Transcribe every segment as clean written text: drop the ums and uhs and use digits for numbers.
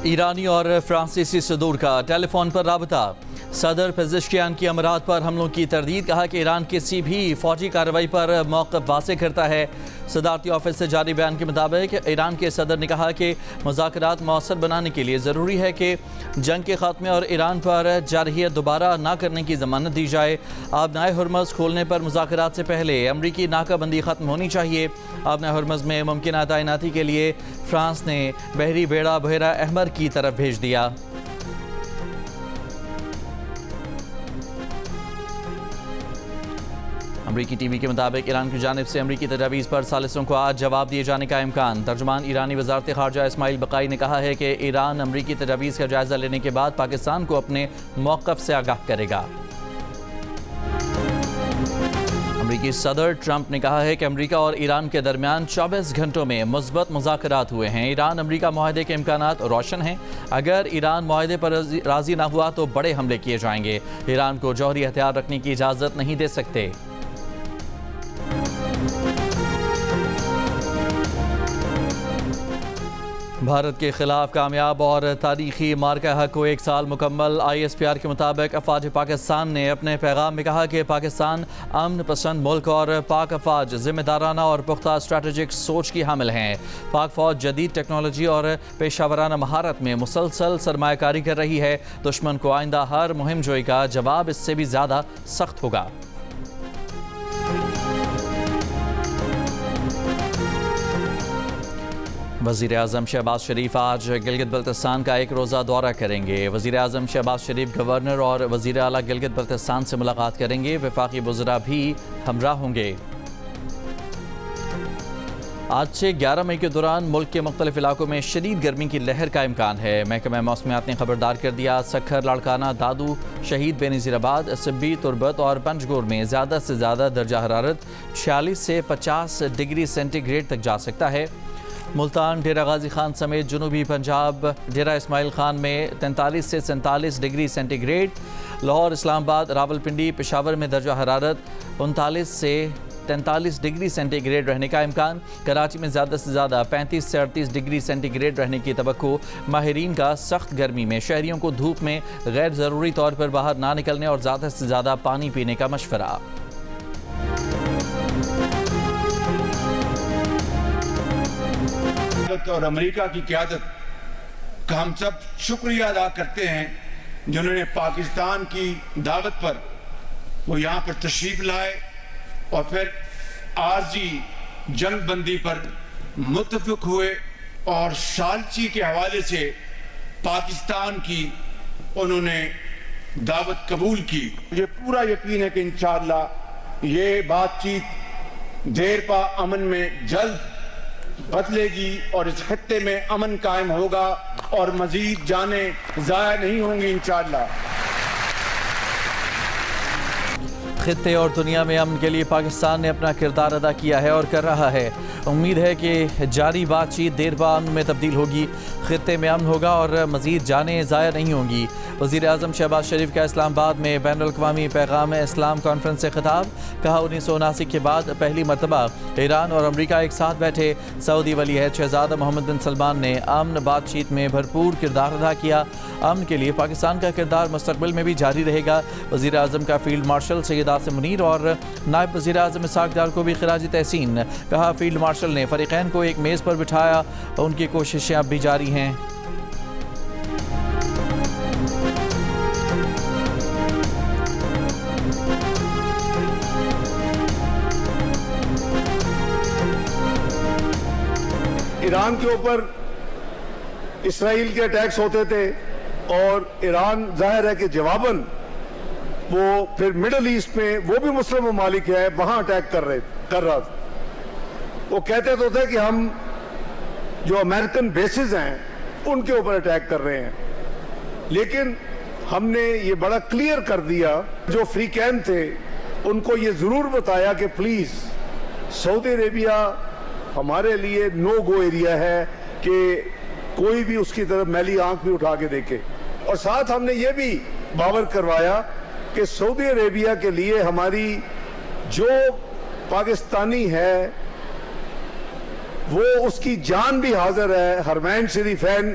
ایرانی اور فرانسیسی صدور کا ٹیلی فون پر رابطہ۔ صدر پزشکیان کی امارات پر حملوں کی تردید، کہا کہ ایران کسی بھی فوجی کارروائی پر موقف واضح کرتا ہے۔ صدارتی آفس سے جاری بیان کے مطابق ایران کے صدر نے کہا کہ مذاکرات مؤثر بنانے کے لیے ضروری ہے کہ جنگ کے خاتمے اور ایران پر جارحیت دوبارہ نہ کرنے کی ضمانت دی جائے۔ آبنائے ہرمز کھولنے پر مذاکرات سے پہلے امریکی ناکہ بندی ختم ہونی چاہیے۔ آبنائے ہرمز میں ممکنہ تعیناتی کے لیے فرانس نے بحری بیڑا بحیرہ احمر کی طرف بھیج دیا۔ امریکی ٹی وی کے مطابق ایران کی جانب سے امریکی تجاویز پر ثالثوں کو آج جواب دیے جانے کا امکان۔ ترجمان ایرانی وزارت خارجہ اسماعیل بقائی نے کہا ہے کہ ایران امریکی تجاویز کا جائزہ لینے کے بعد پاکستان کو اپنے موقف سے آگاہ کرے گا۔ امریکی صدر ٹرمپ نے کہا ہے کہ امریکہ اور ایران کے درمیان 24 گھنٹوں میں مثبت مذاکرات ہوئے ہیں۔ ایران امریکہ معاہدے کے امکانات روشن ہیں۔ اگر ایران معاہدے پر راضی نہ ہوا تو بڑے حملے کیے جائیں گے۔ ایران کو جوہری ہتھیار رکھنے کی اجازت نہیں دے سکتے۔ بھارت کے خلاف کامیاب اور تاریخی مارکہ حق کو 1 سال مکمل۔ ISPR کے مطابق افواج پاکستان نے اپنے پیغام میں کہا کہ پاکستان امن پسند ملک اور پاک افواج ذمہ دارانہ اور پختہ اسٹریٹجک سوچ کی حامل ہیں۔ پاک فوج جدید ٹیکنالوجی اور پیشہ ورانہ مہارت میں مسلسل سرمایہ کاری کر رہی ہے۔ دشمن کو آئندہ ہر مہم جوئی کا جواب اس سے بھی زیادہ سخت ہوگا۔ وزیراعظم شہباز شریف آج گلگت بلتستان کا 1 روزہ دورہ کریں گے۔ وزیراعظم شہباز شریف گورنر اور وزیر اعلیٰ گلگت بلتستان سے ملاقات کریں گے۔ وفاقی وزراء بھی ہمراہ ہوں گے۔ آج سے 11 مئی کے دوران ملک کے مختلف علاقوں میں شدید گرمی کی لہر کا امکان ہے۔ محکمہ موسمیات نے خبردار کر دیا۔ سکھر، لاڑکانہ، دادو، شہید بے نظیر آباد، سبی، تربت اور پنجگور میں زیادہ سے زیادہ درجہ حرارت 46 سے 50 ڈگری سینٹی گریڈ تک جا سکتا ہے۔ ملتان، ڈیرہ غازی خان سمیت جنوبی پنجاب، ڈیرہ اسماعیل خان میں 43 سے 47 ڈگری سینٹی گریڈ، لاہور، اسلام آباد، راولپنڈی، پشاور میں درجہ حرارت 39 سے 43 ڈگری سینٹی گریڈ رہنے کا امکان۔ کراچی میں زیادہ سے زیادہ 35 سے 38 ڈگری سینٹی گریڈ رہنے کی توقع۔ ماہرین کا سخت گرمی میں شہریوں کو دھوپ میں غیر ضروری طور پر باہر نہ نکلنے اور زیادہ سے زیادہ پانی پینے کا مشورہ۔ اور امریکہ کی قیادت کا ہم سب شکریہ ادا کرتے ہیں، جنہوں نے پاکستان کی دعوت پر وہ یہاں پر تشریف لائے اور پھر عارضی جنگ بندی پر متفق ہوئے اور ثالثی کے حوالے سے پاکستان کی انہوں نے دعوت قبول کی۔ مجھے پورا یقین ہے کہ انشاءاللہ یہ بات چیت دیر پا امن میں جلد بدلے گی اور اس خطے میں امن قائم ہوگا اور مزید جانیں ضائع نہیں ہوں گی انشاءاللہ۔ خطے اور دنیا میں امن کے لیے پاکستان نے اپنا کردار ادا کیا ہے اور کر رہا ہے۔ امید ہے کہ جاری بات چیت دیر بعد امن میں تبدیل ہوگی، خطے میں امن ہوگا اور مزید جانیں ضائع نہیں ہوں گی۔ وزیر اعظم شہباز شریف کا اسلام آباد میں بین الاقوامی پیغام اسلام کانفرنس سے خطاب، کہا 1979 کے بعد پہلی مرتبہ ایران اور امریکہ ایک ساتھ بیٹھے۔ سعودی ولی عہد شہزادہ محمد بن سلمان نے امن بات چیت میں بھرپور کردار ادا کیا۔ امن کے لیے پاکستان کا کردار مستقبل میں بھی جاری رہے گا۔ وزیر اعظم کا فیلڈ مارشل سید عاصم منیر اور نائب وزیر اعظم اسحاق ڈار کو بھی خراج تحسین، کہا فیلڈ مارشل نے فریقین کو ایک میز پر بٹھایا، ان کی کوششیں اب بھی جاری ہیں۔ ایران کے اوپر اسرائیل کے اٹیکس ہوتے تھے اور ایران ظاہر ہے کہ جواباً وہ پھر مڈل ایسٹ میں وہ بھی مسلم ممالک ہے وہاں اٹیک کر رہا تھا۔ وہ کہتے تو تھے کہ ہم جو امریکن بیسز ہیں ان کے اوپر اٹیک کر رہے ہیں، لیکن ہم نے یہ بڑا کلیئر کر دیا، جو فریقین تھے ان کو یہ ضرور بتایا کہ پلیز سعودی عربیہ ہمارے لیے نو گو ایریا ہے کہ کوئی بھی اس کی طرف میلی آنکھ بھی اٹھا کے دیکھے، اور ساتھ ہم نے یہ بھی باور کروایا کہ سعودی عربیہ کے لیے ہماری جو پاکستانی ہے وہ اس کی جان بھی حاضر ہے۔ حرمین شریفین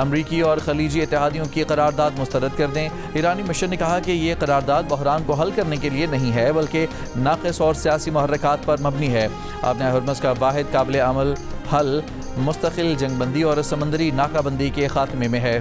امریکی اور خلیجی اتحادیوں کی قرارداد مسترد کر دیں۔ ایرانی مشن نے کہا کہ یہ قرارداد بحران کو حل کرنے کے لیے نہیں ہے بلکہ ناقص اور سیاسی محرکات پر مبنی ہے۔ آبِ ہرمز کا واحد قابل عمل حل مستقل جنگ بندی اور سمندری ناکہ بندی کے خاتمے میں ہے۔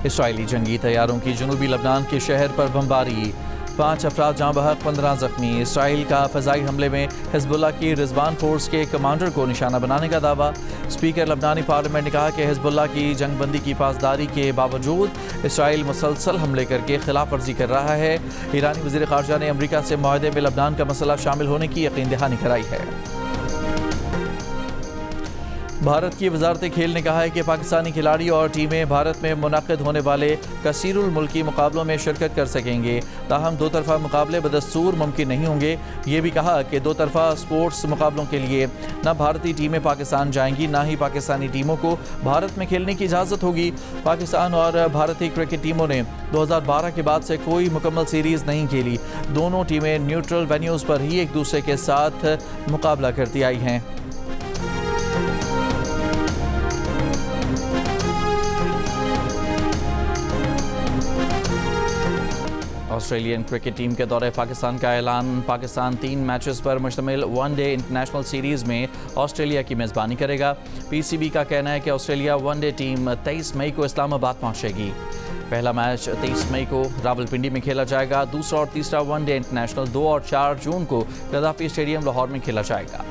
اسرائیلی جنگی طیاروں کی جنوبی لبنان کے شہر پر بمباری، 5 افراد جاں بحق 15 زخمی۔ اسرائیل کا فضائی حملے میں حزب اللہ کی رضوان فورس کے کمانڈر کو نشانہ بنانے کا دعویٰ۔ اسپیکر لبنانی پارلیمنٹ نے کہا کہ حزب اللہ کی جنگ بندی کی پاسداری کے باوجود اسرائیل مسلسل حملے کر کے خلاف ورزی کر رہا ہے۔ ایرانی وزیر خارجہ نے امریکہ سے معاہدے میں لبنان کا مسئلہ شامل ہونے کی یقین دہانی کرائی ہے۔ بھارت کی وزارت کھیل نے کہا ہے کہ پاکستانی کھلاڑی اور ٹیمیں بھارت میں منعقد ہونے والے کثیر الملکی مقابلوں میں شرکت کر سکیں گے، تاہم دو طرفہ مقابلے بدستور ممکن نہیں ہوں گے۔ یہ بھی کہا کہ دو طرفہ سپورٹس مقابلوں کے لیے نہ بھارتی ٹیمیں پاکستان جائیں گی، نہ ہی پاکستانی ٹیموں کو بھارت میں کھیلنے کی اجازت ہوگی۔ پاکستان اور بھارتی کرکٹ ٹیموں نے 2012 کے بعد سے کوئی مکمل سیریز نہیں کھیلی۔ دونوں ٹیمیں نیوٹرل وینیوز پر ہی ایک دوسرے کے ساتھ مقابلہ کرتی آئی ہیں۔ آسٹریلین کرکٹ ٹیم کے دورہ پاکستان کا اعلان۔ پاکستان 3 میچز پر مشتمل ون ڈے انٹرنیشنل سیریز میں آسٹریلیا کی میزبانی کرے گا۔ پی سی بی کا کہنا ہے کہ آسٹریلیا ون ڈے ٹیم 23 مئی کو اسلام آباد پہنچے گی۔ پہلا میچ 23 مئی کو راولپنڈی میں کھیلا جائے گا۔ دوسرا اور تیسرا ون ڈے انٹرنیشنل 2 اور 4 جون کو قذافی اسٹیڈیم لاہور میں کھیلا جائے گا۔